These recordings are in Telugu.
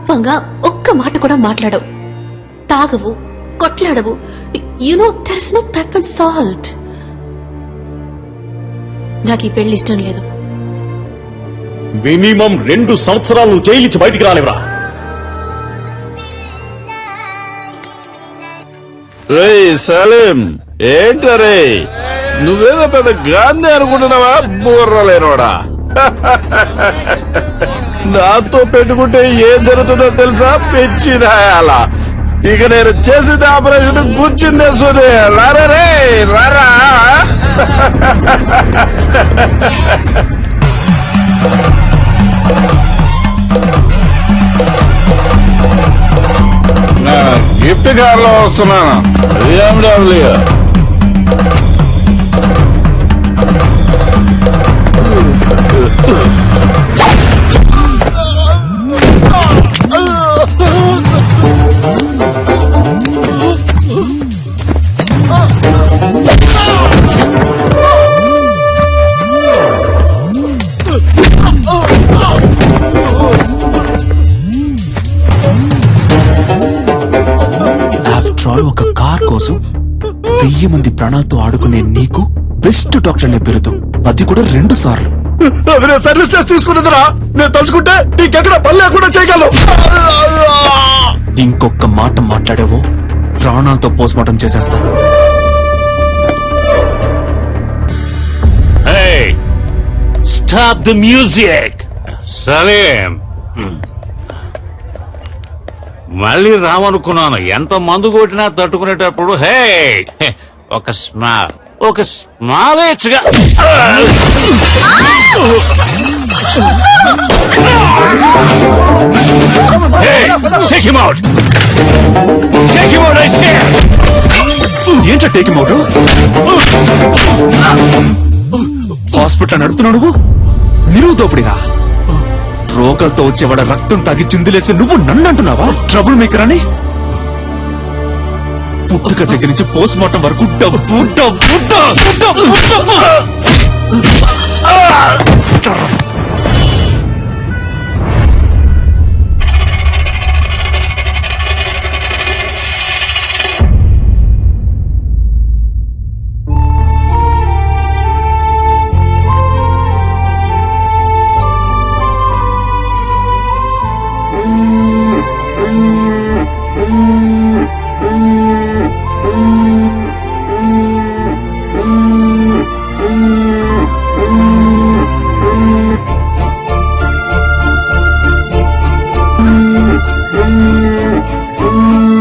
కోపంగా ఒక్క మాట కూడా మాట్లాడవు, తాగవు, కొట్లాడవు. There is no pepper and salt. నాకు ఈ పెళ్లి ఇష్టం లేదు. మినిమం 2 సంవత్సరాలు జైలించి బయటికి రాలేవరా? రే సలీం, ఏంటరే నువ్వేదో పెద్ద గాంధీ అనుకుంటున్నావా? బుర్రలేనోడా, నాతో పెట్టుకుంటే ఏం జరుగుతుందో తెలుసా? పిచ్చిదాయాల. ఇక నేను చేసిన ఆపరేషన్ కూర్చుందే సుదే. రారా రారా. గిఫ్ట్ కార్ లో వస్తున్నాను. BMW. ఒక కార్ కోసం 1000 మంది ప్రాణాలతో ఆడుకునే నీకు బెస్ట్ డాక్టర్ అనే పేరుతో, అది కూడా 2 సార్లు. అది నేను సర్వీస్ చేసి తీసుకున్నదిరా. నేను తలుచుకుంటే నీకెక్కడ పని లేకుండా చేయగలను. ఇంకొక మాట మాట్లాడావో ప్రాణాలతో పోస్ట్మార్టం చేసేస్తాను. Stop the music. సలీం, మళ్ళీ రామనుకున్నాను. ఎంత మందు కొట్టినా తట్టుకునేటప్పుడు ఒక స్మాల్ ఇచ్చగా. ఏంటో టేక్ మౌట్? హాస్పిటల్ నడుపుతున్నావు నువ్వు? నిలువు దోపిడిరా. రోగాలతో వచ్చేవాడ రక్తం తాగి చిందులేసి నువ్వు నన్ను అంటున్నావా ట్రబుల్ మేకర్ అని? పుట్టుక దగ్గర నుంచి పోస్ట్ మార్టం వరకు డబ్బు డబ్బు డబ్బు డబ్బు.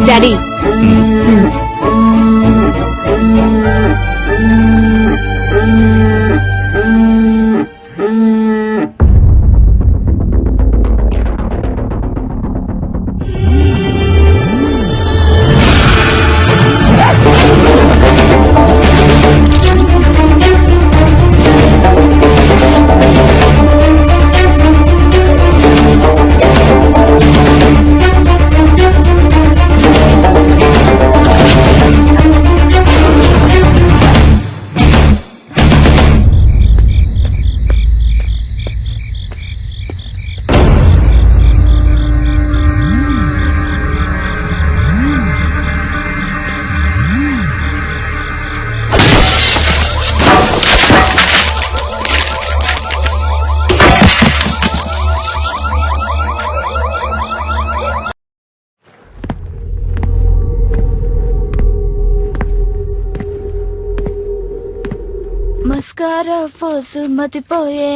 డాడీ, మస్కారా ఫోసు మతిపోయే.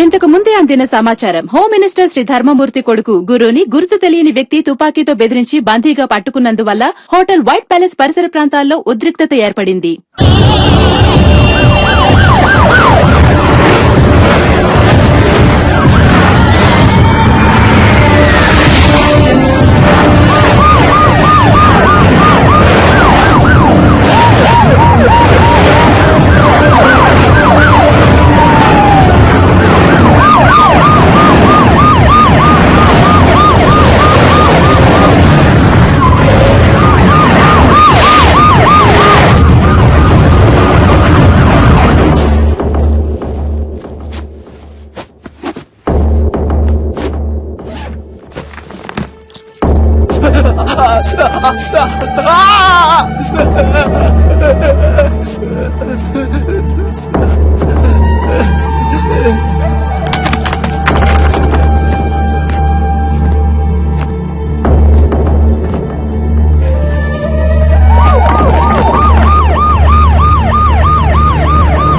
ఇంతకు ముందే అందిన సమాచారం. హోమ్ మినిస్టర్ శ్రీ ధర్మమూర్తి కొడుకు గురుని గుర్తు తెలియని వ్యక్తి తుపాకీతో బెదిరించి బందీగా పట్టుకున్నందువల్ల హోటల్ వైట్ ప్యాలెస్ పరిసర ప్రాంతాల్లో ఉద్రిక్తత ఏర్పడింది.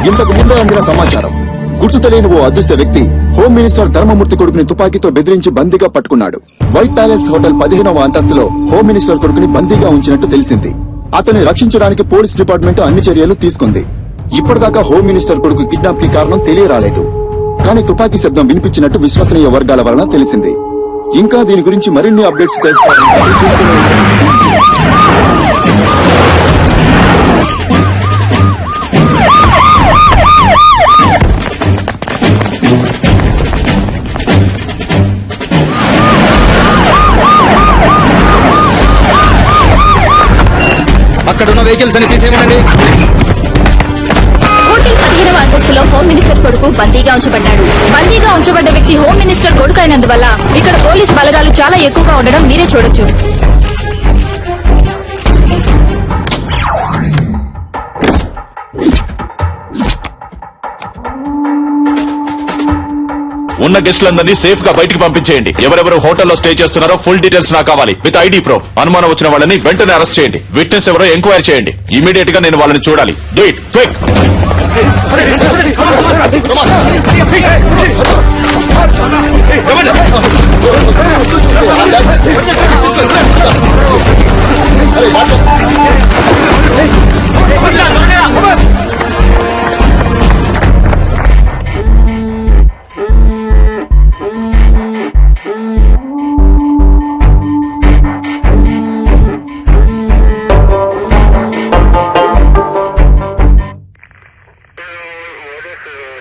ఇంతకు ముందే అందిన సమాచారం. గుర్తు తెలియని ఓ అదృశ్య వ్యక్తి హోమ్ మినిస్టర్ ధర్మమూర్తి కొడుకుని తుపాకీతో బెదిరించి బందీగా పట్టుకున్నాడు. వైట్ ప్యాలెస్ హోటల్ 15వ అంతస్తులో హోమ్ మినిస్టర్ కొడుకుని బందీగా ఉంచినట్టు తెలిసింది. అతన్ని రక్షించడానికి పోలీస్ డిపార్ట్మెంట్ అన్ని చర్యలు తీసుకుంది. ఇప్పటిదాకా హోమ్ మినిస్టర్ కొడుకు కిడ్నాప్ కి కారణం తెలియరాలేదు. కానీ తుపాకీ శబ్దం వినిపించినట్టు విశ్వసనీయ వర్గాల వలన తెలిసింది. ఇంకా దీని గురించి మరిన్ని అప్డేట్స్ తెలుసుకోవాలంటే చూస్తూనే ఉండండి. అక్కడున్న వెహికల్స్ అని తీసేయమనండి. హోటల్ 15వ అంతస్తులో హోమ్ మినిస్టర్ కొడుకు బందీగా ఉంచబడ్డాడు. బందీగా ఉంచబడ్డ వ్యక్తి హోమ్ మినిస్టర్ కొడుకు అయినందువల్ల ఇక్కడ పోలీస్ బలగాలు చాలా ఎక్కువగా ఉండడం మీరే చూడొచ్చు. ఉన్న గెస్టులందరినీ సేఫ్ గా బయటికి పంపించేయండి. ఎవరెవరు హోటల్లో స్టే చేస్తున్నారో ఫుల్ డీటెయిల్స్ నాకు కావాలి, విత్ ఐడి ప్రూఫ్. అనుమానం వచ్చిన వాళ్ళని వెంటనే అరెస్ట్ చేయండి. విట్నెస్ ఎవరో ఎంక్వైరీ చేయండి. ఇమీడియట్ గా నేను వాళ్ళని చూడాలి. Do it quick.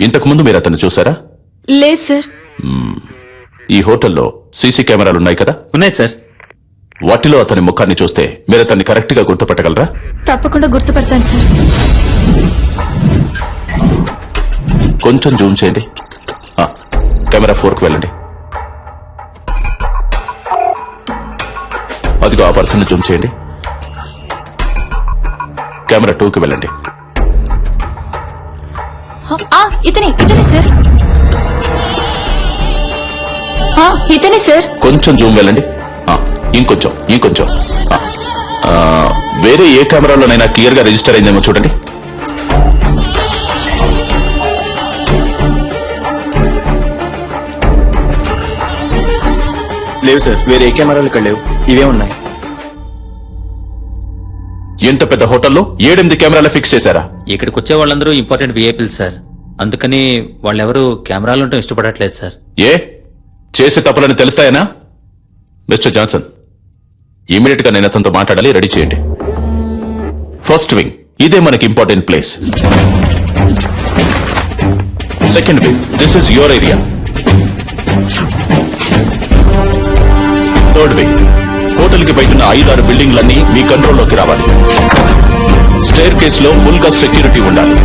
ఇంతకు ముందు మీరు అతన్ని చూసారా? లేదు సార్. ఈ హోటల్లో సీసీ కెమెరాలు ఉన్నాయి కదా? ఉన్నాయి సార్. వాటిలో అతని ముఖాన్ని చూస్తే మీరు అతన్ని కరెక్ట్ గా గుర్తుపట్టగలరా? తప్పకుండా గుర్తుపడతాను సార్. కొంచెం జూమ్ చేయండి. కెమెరా 4 కు వెళ్ళండి. అదిగో ఆ పర్సన్ జూమ్ చేయండి. కెమెరా 2 కి వెళ్ళండి. ఇతనే సార్. ఇతనే సార్. కొంచెం జూమ్ వెళ్ళండి. ఇంకొంచెం వేరే ఏ కెమెరాలోనైనా క్లియర్ గా రిజిస్టర్ అయిందేమో చూడండి. లేవు సార్, వేరే ఏ కెమెరాలు ఇక్కడ లేవు. ఇవే ఉన్నాయి. ఎంత పెద్ద హోటల్లో 7-8 కెమెరాలు ఫిక్స్ చేశారా? ఇక్కడికి వచ్చే వాళ్ళందరూ ఇంపార్టెంట్ విఐపీలు సార్. అందుకని వాళ్ళెవరూ కెమెరాలు ఉండటం ఇష్టపడట్లేదు సార్. ఏ చేసే తప్పులని తెలుస్తాయనా? మిస్టర్ జాన్సన్, ఇమీడియట్ గా నేను అతనితో మాట్లాడాలి. రెడీ చేయండి. ఫస్ట్ వింగ్, ఇదే మనకి important place. Second wing, this is your area. Third wing, hotel కి బయట 5-6 బిల్డింగ్లన్నీ మీ కంట్రోల్లోకి రావాలి. స్టైర్ కేస్ లో ఫుల్ గా సెక్యూరిటీ ఉండాలి.